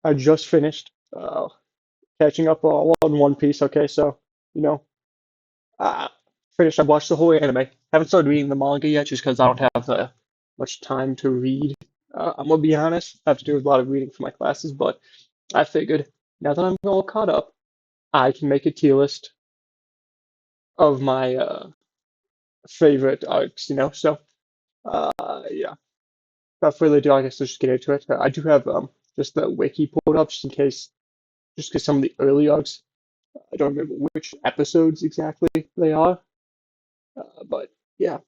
I just finished catching up on One Piece. Okay, so you know, uh, finished. I watched the whole anime. Haven't started reading the manga yet, just because I don't have much time to read. I'm gonna be honest. I have to do a lot of reading for my classes, but I figured now that I'm all caught up, I can make a tier list of my favorite arcs. So yeah. Without further ado, I guess let's just get into it. I do have just the wiki pulled up just in case, just because some of the early arcs, I don't remember which episodes exactly they are, but yeah.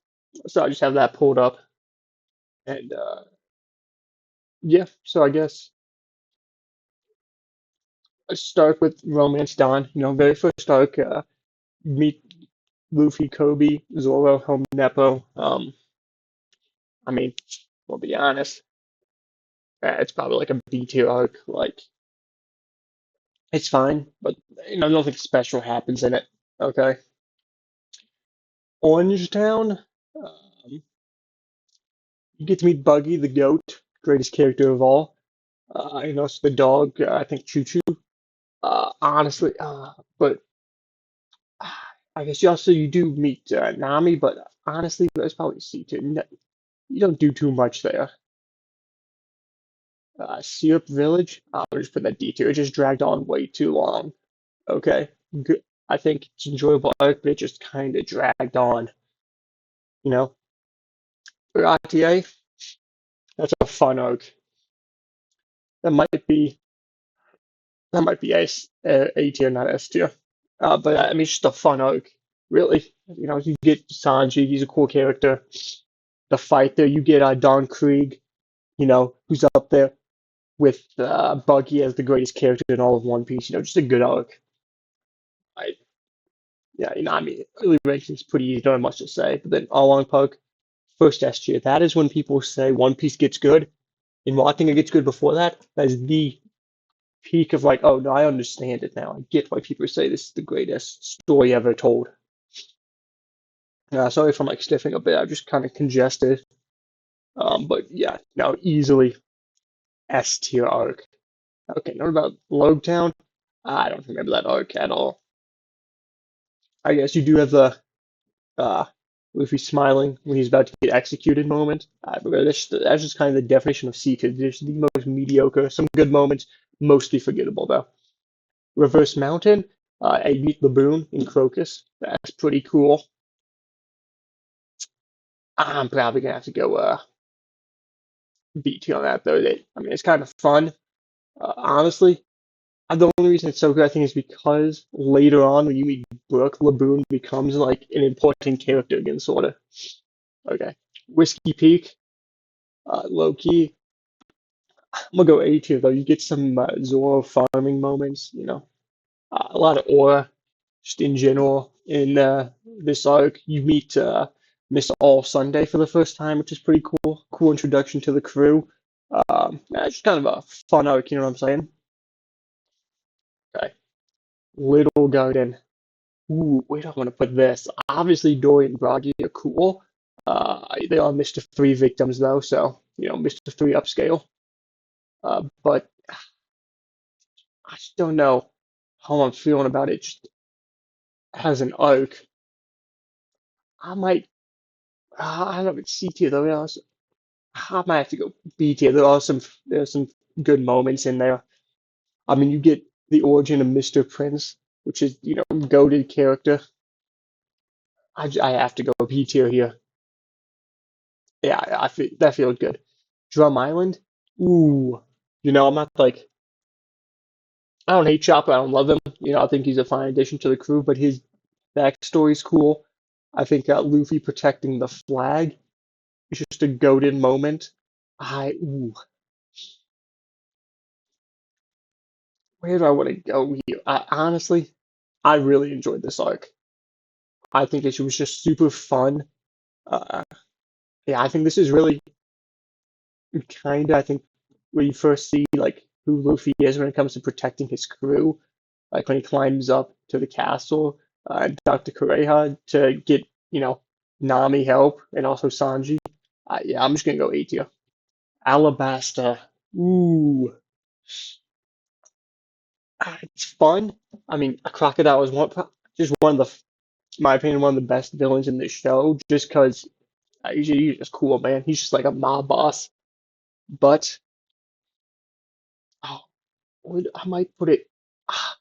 So I just have that pulled up, and yeah. So I guess let's start with Romance Dawn. Very first arc, meet Luffy, Kobe, Zoro, Home Nepo. I mean, we'll be honest, it's probably like a B tier arc. Like it's fine, but nothing special happens in it. Okay. Orange Town, you get to meet Buggy the goat, greatest character of all. It's the dog. I think Choo Choo. Honestly, but I guess you do meet Nami, but honestly, that's probably C tier. You don't do too much there. Syrup Village, I'll just put that D tier. It just dragged on way too long. Okay, good. I think it's an enjoyable arc, but it just kind of dragged on. You know, RTA, that's a fun arc. That might be A tier, not S tier. But I mean, it's just a fun arc, really. You get Sanji, he's a cool character. The fight there, you get Don Krieg, who's up there with Buggy as the greatest character in all of One Piece. Just a good arc. I, yeah, I mean, early rankings pretty easy, don't have much to say. But then All Along Park, first S tier. That is when people say One Piece gets good. And while I think it gets good before that, that is the peak of like, oh no, I understand it now. I get why people say this is the greatest story ever told. Sorry if I'm like sniffing a bit. I'm just kind of congested. But yeah, now easily S tier arc. Okay, now about Logtown. I don't remember that arc at all. I guess you do have the uh, Luffy smiling when he's about to get executed moment. But that's just kind of the definition of C tier. Just the most mediocre. Some good moments, mostly forgettable though. Reverse Mountain. I meet Laboon in Crocus. That's pretty cool. I'm probably gonna have to go BT on that though. I mean, it's kind of fun. Honestly, the only reason it's so good, I think, is because later on when you meet Brooke, Laboon becomes like an important character again, sort of. Okay, Whiskey Peak, low key. I'm gonna go A tier though. You get some Zoro farming moments. A lot of aura, just in general. In this arc, you meet Miss All Sunday for the first time, which is pretty cool. Cool introduction to the crew. Yeah, it's just kind of a fun arc, you know what I'm saying? Okay. Little Garden. Ooh, where do I want to put this? Obviously, Dory and Broggy are cool. They are Mr. Three victims, though, so, Mr. Three upscale. But I just don't know how I'm feeling about it just as an arc. I might, I don't know if it's C tier, though. I might have to go B tier. There are some good moments in there. I mean, you get the origin of Mr. Prince, which is, goated character. I have to go B tier here. Yeah, I feel that feels good. Drum Island. Ooh, I'm not like I don't hate Chopper. I don't love him. I think he's a fine addition to the crew, but his backstory's cool. I think Luffy protecting the flag is just a goated moment. Where do I want to go here? Honestly, I really enjoyed this arc. I think it was just super fun. Uh, yeah, I think this is really kind of, I think, where you first see like who Luffy is when it comes to protecting his crew. Like when he climbs up to the castle, Dr. Kureha to get, Nami help and also Sanji. Yeah, I'm just gonna go A tier. Alabasta. Ooh. fun. I mean, a crocodile is just one of the, in my opinion, one of the best villains in this show, just because he's just cool, man. He's just like a mob boss. But oh, I might put it. ah,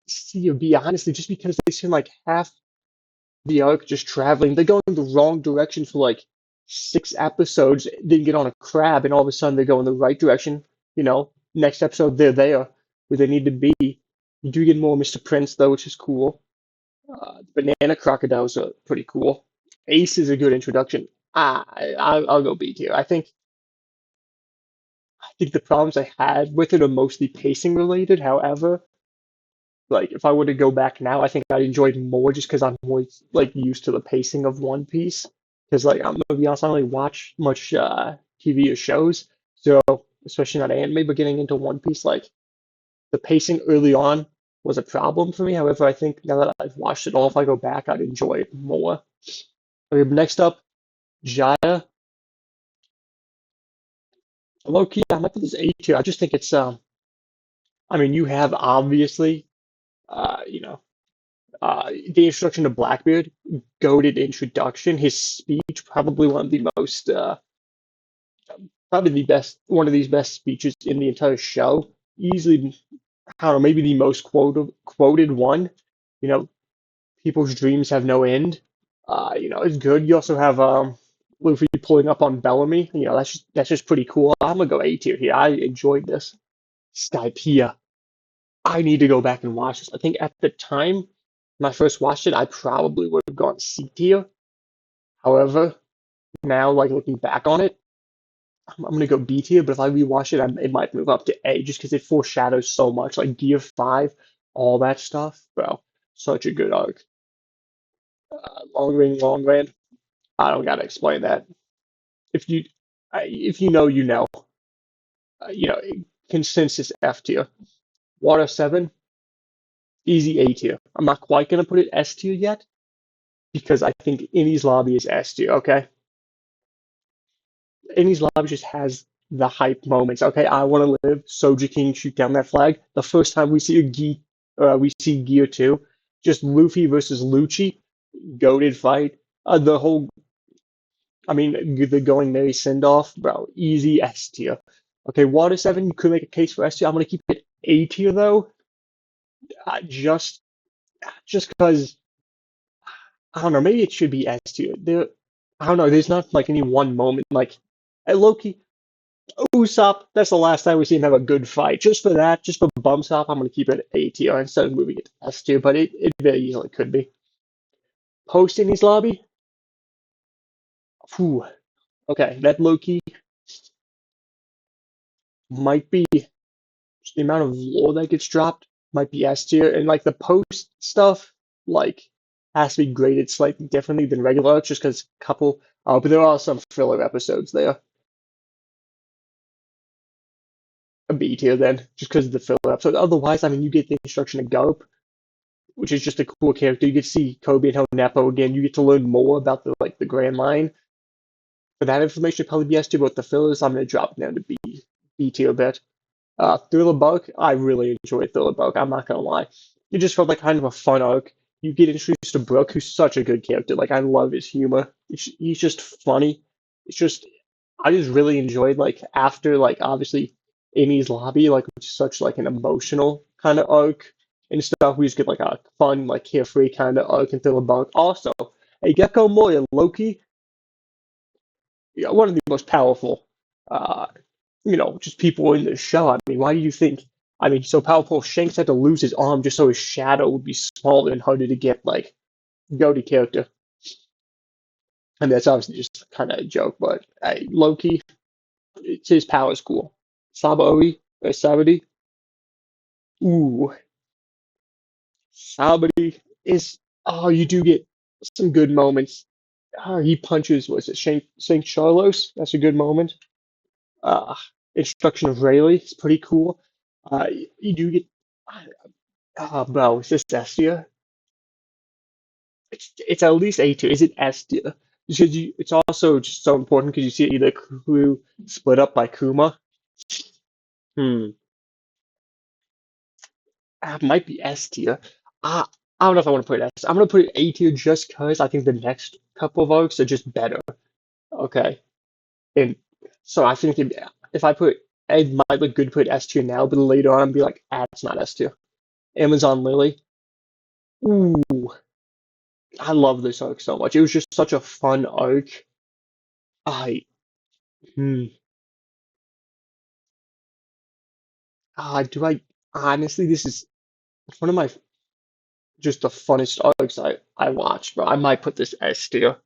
See, to be honestly, just because they seem like half the arc just traveling. They're going the wrong direction for like 6 episodes, then get on a crab, and all of a sudden they go in the right direction. Next episode they're there where they need to be. You do get more Mr. Prince though, which is cool. Banana crocodiles are pretty cool. Ace is a good introduction. I'll go B tier. I think the problems I had with it are mostly pacing related. However, like if I were to go back now, I think I'd enjoy it more just because I'm more like used to the pacing of One Piece. Because like I'm gonna be honest, I don't really watch much TV or shows, so especially not anime. But getting into One Piece, like the pacing early on was a problem for me. However, I think now that I've watched it all, if I go back, I'd enjoy it more. Okay, next up, Jaya. Low key, I might put this A tier. I just think it's I mean, you have obviously uh, you know the introduction to Blackbeard, goaded introduction. His speech, probably one of the most, probably the best, one of these best speeches in the entire show. Easily, I don't know, maybe the most quoted one. You know, people's dreams have no end. It's good. You also have Luffy pulling up on Bellamy. That's just pretty cool. I'm gonna go A tier here. I enjoyed this. Skypiea. I need to go back and watch this. I think at the time when I first watched it, I probably would have gone C tier. However, now like looking back on it, I'm gonna go B tier. But if I rewatch it, it might move up to A just because it foreshadows so much, like Gear 5, all that stuff. Bro, such a good arc. Long Ring, Long Land. I don't gotta explain that. If you if you know, you know. You know, consensus F tier. Water 7, easy A tier. I'm not quite gonna put it S tier yet because I think Innie's Lobby is S tier. Okay, Innie's Lobby just has the hype moments. Okay, I want to live. Soja King shoot down that flag. The first time we see Gear 2, just Luffy versus Lucci, goated fight. The whole, I mean, the going Mary send off, bro, easy S tier. Okay, Water 7, you could make a case for S tier. I'm gonna keep it A tier though, just because I don't know. Maybe it should be S tier. I don't know. There's not like any one moment like at Loki. Usopp, that's the last time we see him have a good fight. Just for that, just for bum stop, I'm going to keep it A tier instead of moving it to S tier, but it very easily could be. Post in his lobby? Whew. Okay, that Loki might be just the amount of lore that gets dropped might be S tier, and like the post stuff, like has to be graded slightly differently than regular, just because couple. But there are some filler episodes there. A B tier then, just because of the filler episode. Otherwise, I mean, you get the introduction to Garp, which is just a cool character. You get to see Kobe and Honepo again. You get to learn more about the Grand Line. For that information, probably be S tier, but the fillers, I'm gonna drop down to B tier a bit. Thriller Bark, I really enjoyed Thriller Bark. I'm not gonna lie. It just felt like kind of a fun arc. You get introduced to Brook, who's such a good character. Like I love his humor. He's just funny. It's just I just really enjoyed like after like obviously Amy's Lobby, like which is such like an emotional kind of arc and stuff. We just get like a fun, like carefree kind of arc in Thriller Bark. Also, a Gecko Moria Loki, yeah, one of the most powerful, uh, just people in the show. I mean, why do you think? I mean, so powerful. Shanks had to lose his arm just so his shadow would be smaller and harder to get. Like, go to character. I mean, that's obviously just kind of a joke, but Loki, his power is cool. Sabaody or Sabadi, ooh, Sabadi is. Oh, you do get some good moments. He punches. Was it Saint Charlos? That's a good moment. Uh, Introduction of Rayleigh is pretty cool. You do get. Bro, is this S tier? It's at least A tier. Is it S tier? Because it's also just so important because you see either crew split up by Kuma. Hmm. might be S tier. Uh, I don't know if I want to put it S. I'm gonna put it A tier just because I think the next couple of arcs are just better. Okay, and so I think if I put it might look good to put S tier now, but later on I'd be like, ah, it's not S tier. Amazon Lily. Ooh, I love this arc so much. It was just such a fun arc. I hmm, do I honestly this is one of my just the funnest arcs I watched, bro. I might put this S tier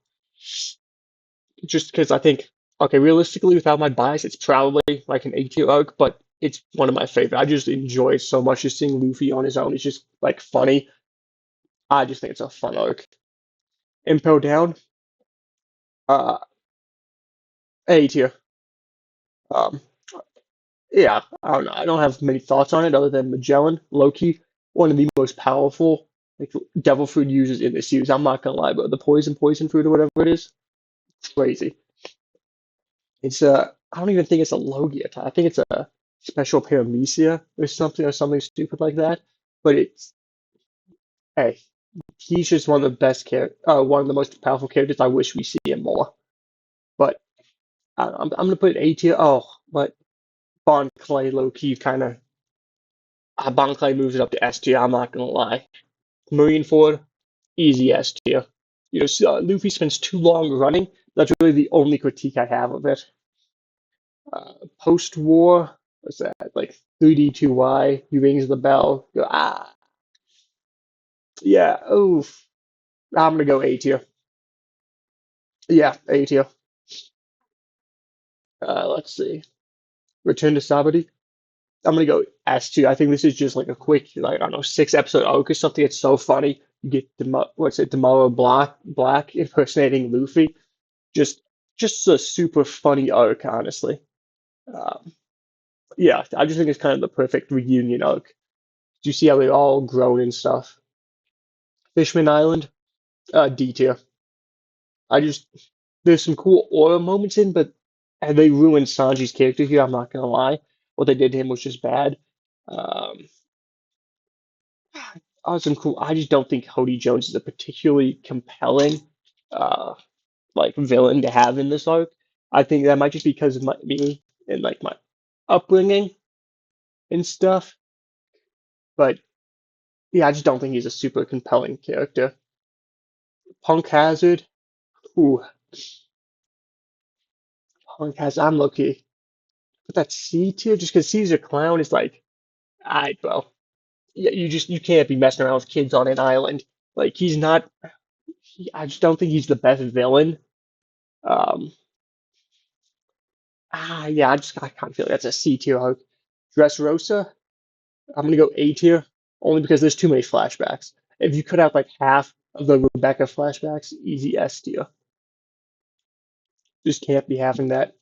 just because I think okay, realistically, without my bias, it's probably like an A tier arc, but it's one of my favorite. I just enjoy so much just seeing Luffy on his own. It's just like funny. I just think it's a fun arc. Impel Down, uh, A tier. Um, yeah, I don't know. I don't have many thoughts on it other than Magellan, Loki, one of the most powerful like devil fruit users in this series. I'm not gonna lie, but the poison fruit or whatever it is, crazy. It's I don't even think it's a Logia type. I think it's a special paramecia or something stupid like that. But it's hey, he's just one of the best one of the most powerful characters. I wish we see him more. But I'm gonna put it A tier. Oh, but Bon Clay low key kind of Bon Clay moves it up to S tier. I'm not gonna lie. Marineford, easy S tier. You know, Luffy spends too long running. That's really the only critique I have of it. Post-war, what's that? Like 3D2Y, he rings the bell. Go, yeah, oof. I'm gonna go A tier. Yeah, A tier. Let's see. Return to Sabaody. I'm gonna go S tier. I think this is just like a quick, like I don't know, 6 episode arc or something. It's so funny. You get what's it, Tomorrow Black impersonating Luffy. Just, just a super funny arc, honestly. Um, yeah, I just think it's kind of the perfect reunion arc. Do you see how they all grown and stuff? Fishman Island, D tier. I just there's some cool aura moments in, but and they ruined Sanji's character here. I'm not gonna lie. What they did to him was just bad. Um, awesome, cool. I just don't think Cody Jones is a particularly compelling, uh, like villain to have in this arc. I think that might just be because of me and like my upbringing and stuff. But yeah, I just don't think he's a super compelling character. Punk Hazard, ooh, Punk Hazard. I'm lucky. But that C tier, just because Caesar Clown is like, alright, bro. Yeah, you can't be messing around with kids on an island. Like he's not. I just don't think he's the best villain. Um, yeah, I kind of feel like that's a C tier arc. Dressrosa, I'm gonna go A tier only because there's too many flashbacks. If you cut out like half of the Rebecca flashbacks, easy S tier. Just can't be having that.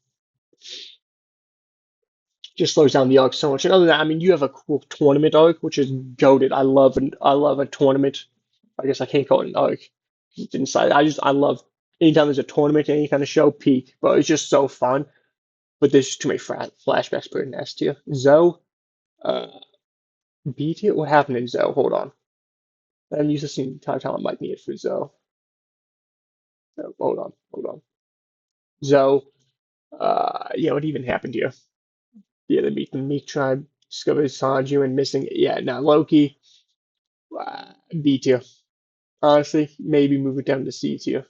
Just slows down the arc so much. And other than that, I mean, you have a cool tournament arc, which is goaded. I love a tournament. I guess I can't call it an arc. It's inside. I love anytime there's a tournament, any kind of show, peak. But it's just so fun. But there's just too many flashbacks put in S tier. Zoe, uh, B tier. What happened in Zoe? Hold on. I'm used to seeing time I might need it for Zoe. Hold on. Zoe, yeah, what even happened here? Yeah, they meet the Meek tribe, discover Sanju and missing. Yeah, now Loki, B tier. Honestly, maybe move it down to C tier.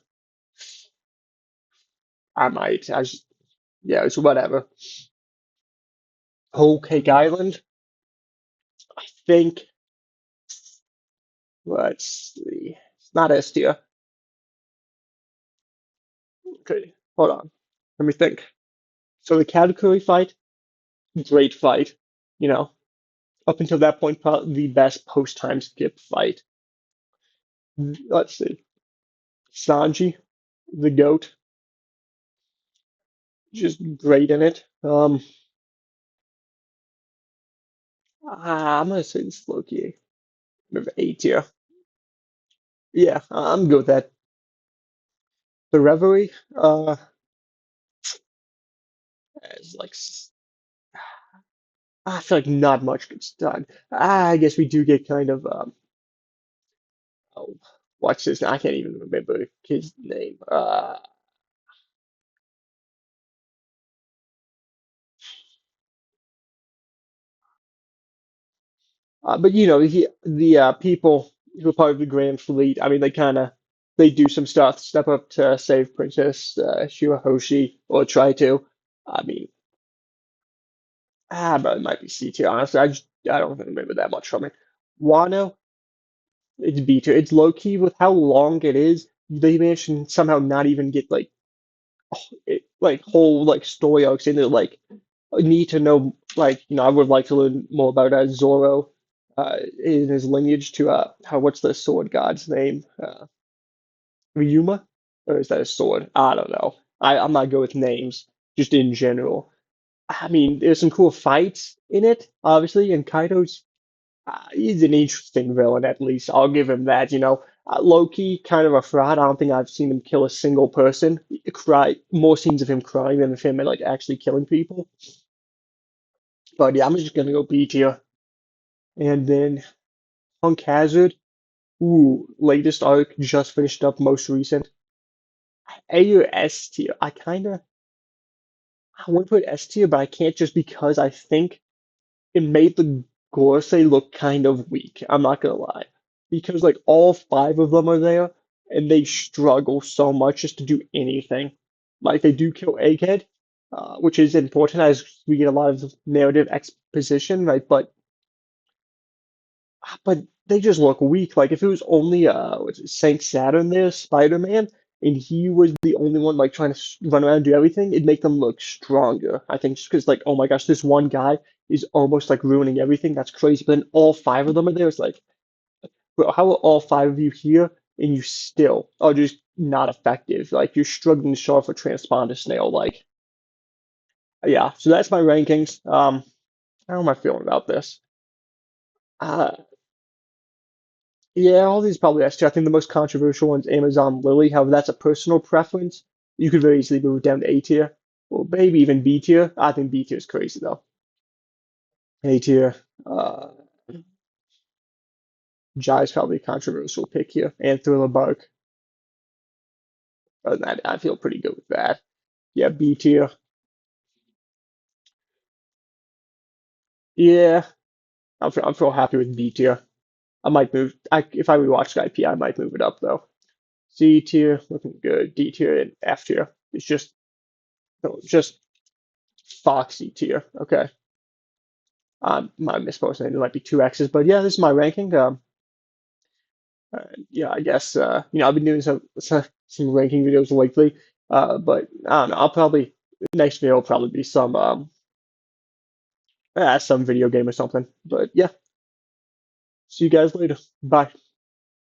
I might. Yeah, it's whatever. Whole Cake Island. I think. Let's see. It's not S tier. Okay, hold on. Let me think. So the category fight, great fight. You know, up until that point, probably the best post time skip fight. Let's see. Sanji, the goat, just great in it. I'm gonna say this Loki. Number A tier. Yeah, I'm good with that. The Reverie, is like I feel like not much gets done. I guess we do get kind of oh, what's his name? I can't even remember his name. But the people who are part of the Grand Fleet. I mean, they do some stuff, step up to save Princess Shirahoshi or try to. I mean, but it might be C tier. Honestly, I don't remember that much from it. Wano, it's B tier. It's low key with how long it is. They managed to somehow not even get like whole like story arcs in it. Like need to know I would like to learn more about Zoro in his lineage to how what's the sword god's name? Ryuma? Or is that a sword? I don't know. I'm not good with names, just in general. I mean, there's some cool fights in it, obviously, and Kaido's he's an interesting villain at least. I'll give him that. Loki kind of a fraud. I don't think I've seen him kill a single person. Cry more scenes of him crying than of him like actually killing people. But yeah, I'm just gonna go B tier. And then Punk Hazard. Ooh, latest arc just finished up, most recent. A or S tier. I want to put S tier, but I can't just because I think it made the Gorosei look kind of weak. I'm not gonna lie. Because like all five of them are there and they struggle so much just to do anything. Like they do kill Egghead, which is important as we get a lot of narrative exposition, right? But they just look weak. Like if it was only what's it, Saint Saturn there, Spider-Man, and he was the only one like trying to run around and do everything, it'd make them look stronger. I think just because like oh my gosh, this one guy is almost like ruining everything. That's crazy. But then all five of them are there. It's like, bro, how are all five of you here and you still are just not effective? Like you're struggling to show off a transponder snail. Like yeah. So that's my rankings. How am I feeling about this? Uh, Yeah, all these probably S tier. I think the most controversial one's Amazon Lily. However, that's a personal preference. You could very easily move it down to A tier, or maybe even B tier. I think B tier is crazy though. A tier. Jai's probably a controversial pick here, and Thriller Bark. Other than that, I feel pretty good with that. Yeah, B tier. Yeah, I'm feel happy with B tier. I might move. If I rewatch Skype, I might move it up though. C tier, looking good. D tier and F tier. It's just no, just Foxy tier. Okay. My misposting it might be two X's, but yeah, this is my ranking. Yeah, I guess I've been doing some ranking videos lately, but I don't know. I'll probably next video will probably be some video game or something. But yeah, see you guys later. Bye.